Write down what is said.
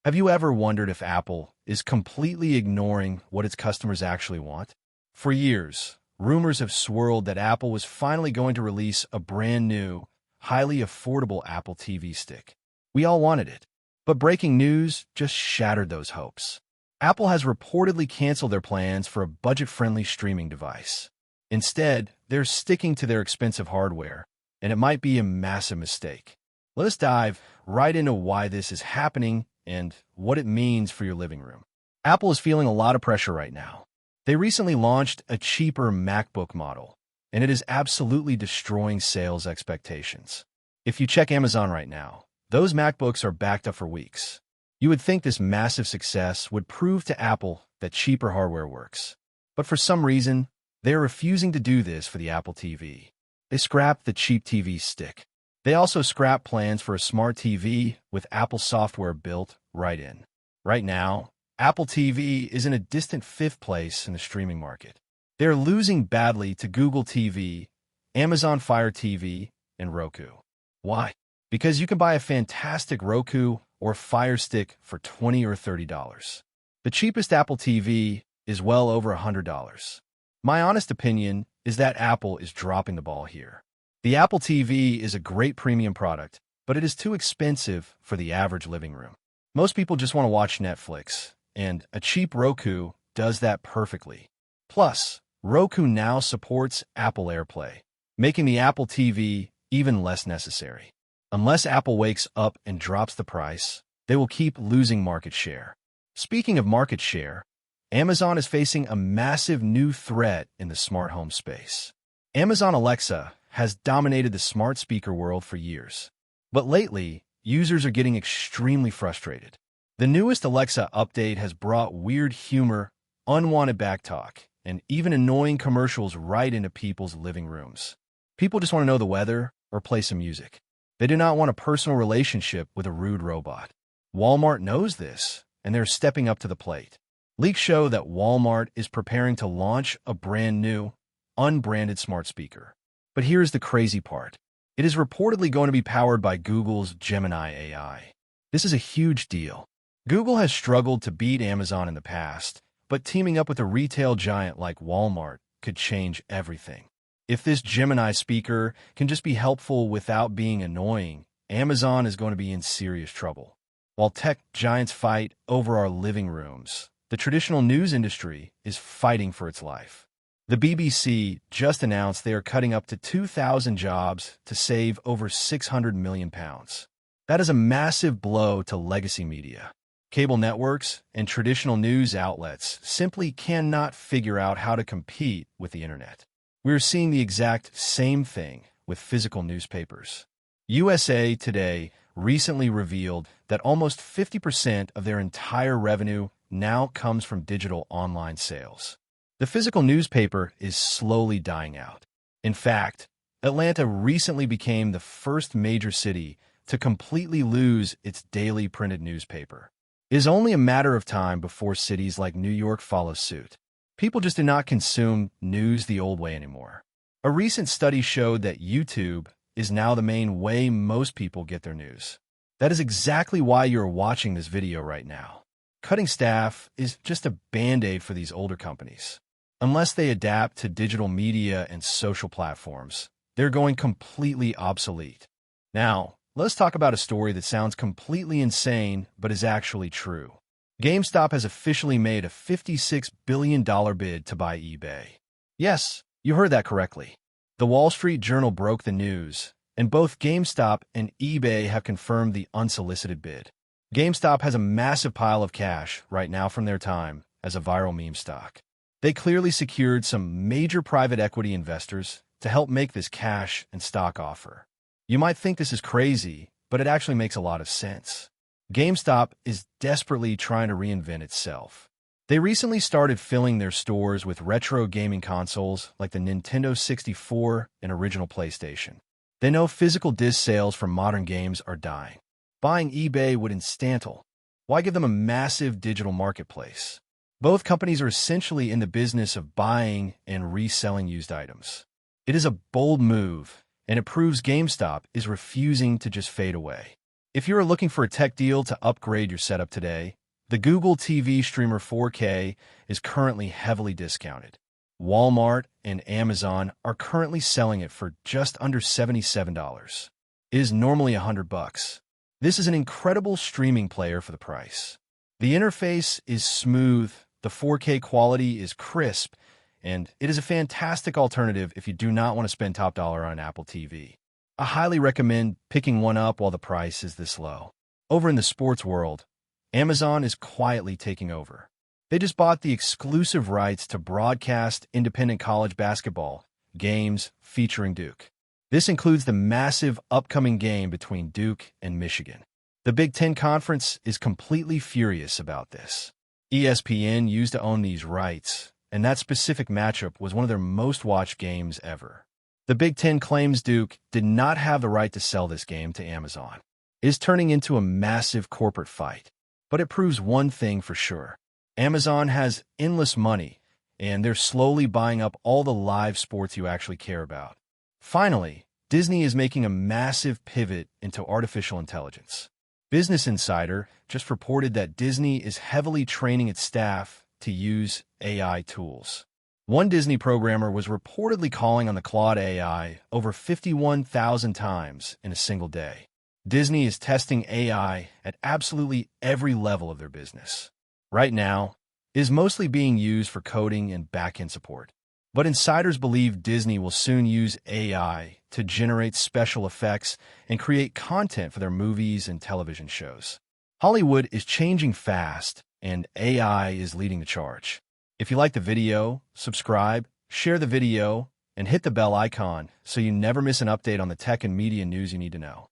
Have you ever wondered if Apple is completely ignoring what its customers actually want? For years, rumors have swirled that Apple was finally going to release a brand new, highly affordable Apple TV stick. We all wanted it, but breaking news just shattered those hopes. Apple has reportedly canceled their plans for a budget-friendly streaming device. Instead, they're sticking to their expensive hardware, and it might be a massive mistake. Let us dive right into why this is happening and what it means for your living room. Apple is feeling a lot of pressure right now. They recently launched a cheaper MacBook model, and it is absolutely destroying sales expectations. If you check Amazon right now, those MacBooks are backed up for weeks. You would think this massive success would prove to Apple that cheaper hardware works. But for some reason, they are refusing to do this for the Apple TV. They scrapped the cheap TV stick. They also scrapped plans for a smart TV with Apple software built right in. Right now, Apple TV is in a distant fifth place in the streaming market. They are losing badly to Google TV, Amazon Fire TV, and Roku. Why? Because you can buy a fantastic Roku or Fire Stick for $20 or $30. The cheapest Apple TV is well over $100. My honest opinion is that Apple is dropping the ball here. The Apple TV is a great premium product, but it is too expensive for the average living room. Most people just want to watch Netflix, and a cheap Roku does that perfectly. Plus, Roku now supports Apple AirPlay, making the Apple TV even less necessary. Unless Apple wakes up and drops the price, they will keep losing market share. Speaking of market share, Amazon is facing a massive new threat in the smart home space. Amazon Alexa has dominated the smart speaker world for years. But lately, users are getting extremely frustrated. The newest Alexa update has brought weird humor, unwanted backtalk, and even annoying commercials right into people's living rooms. People just want to know the weather or play some music. They do not want a personal relationship with a rude robot. Walmart knows this, and they're stepping up to the plate. Leaks show that Walmart is preparing to launch a brand new, unbranded smart speaker. But here's the crazy part. It is reportedly going to be powered by Google's Gemini AI. This is a huge deal. Google has struggled to beat Amazon in the past, but teaming up with a retail giant like Walmart could change everything. If this Gemini speaker can just be helpful without being annoying, Amazon is going to be in serious trouble. While tech giants fight over our living rooms, the traditional news industry is fighting for its life. The BBC just announced they are cutting up to 2,000 jobs to save over £600 million. That is a massive blow to legacy media. Cable networks and traditional news outlets simply cannot figure out how to compete with the internet. We are seeing the exact same thing with physical newspapers. USA Today recently revealed that almost 50% of their entire revenue now comes from digital online sales. The physical newspaper is slowly dying out. In fact, Atlanta recently became the first major city to completely lose its daily printed newspaper. It is only a matter of time before cities like New York follow suit. People just do not consume news the old way anymore. A recent study showed that YouTube is now the main way most people get their news. That is exactly why you're watching this video right now. Cutting staff is just a band-aid for these older companies. Unless they adapt to digital media and social platforms, they're going completely obsolete. Now, let's talk about a story that sounds completely insane but is actually true. GameStop has officially made a $56 billion bid to buy eBay. Yes, you heard that correctly. The Wall Street Journal broke the news, and both GameStop and eBay have confirmed the unsolicited bid. GameStop has a massive pile of cash right now from their time as a viral meme stock. They clearly secured some major private equity investors to help make this cash and stock offer. You might think this is crazy, but it actually makes a lot of sense. GameStop is desperately trying to reinvent itself. They recently started filling their stores with retro gaming consoles like the Nintendo 64 and original PlayStation. They know physical disc sales for modern games are dying. Buying eBay would instantal. Why give them a massive digital marketplace? Both companies are essentially in the business of buying and reselling used items. It is a bold move, and it proves GameStop is refusing to just fade away. If you are looking for a tech deal to upgrade your setup today, the Google TV Streamer 4K is currently heavily discounted. Walmart and Amazon are currently selling it for just under $77. It is normally $100. This is an incredible streaming player for the price. The interface is smooth, the 4K quality is crisp, and it is a fantastic alternative if you do not want to spend top dollar on an Apple TV. I highly recommend picking one up while the price is this low. Over in the sports world, Amazon is quietly taking over. They just bought the exclusive rights to broadcast independent college basketball games featuring Duke. This includes the massive upcoming game between Duke and Michigan. The Big Ten Conference is completely furious about this. ESPN used to own these rights, and that specific matchup was one of their most watched games ever. The Big Ten claims Duke did not have the right to sell this game to Amazon. It is turning into a massive corporate fight. But it proves one thing for sure. Amazon has endless money, and they're slowly buying up all the live sports you actually care about. Finally, Disney is making a massive pivot into artificial intelligence. Business Insider just reported that Disney is heavily training its staff to use AI tools. One Disney programmer was reportedly calling on the Claude AI over 51,000 times in a single day. Disney is testing AI at absolutely every level of their business. Right now, it is mostly being used for coding and back-end support. But insiders believe Disney will soon use AI to generate special effects and create content for their movies and television shows. Hollywood is changing fast, and AI is leading the charge. If you like the video, subscribe, share the video, and hit the bell icon so you never miss an update on the tech and media news you need to know.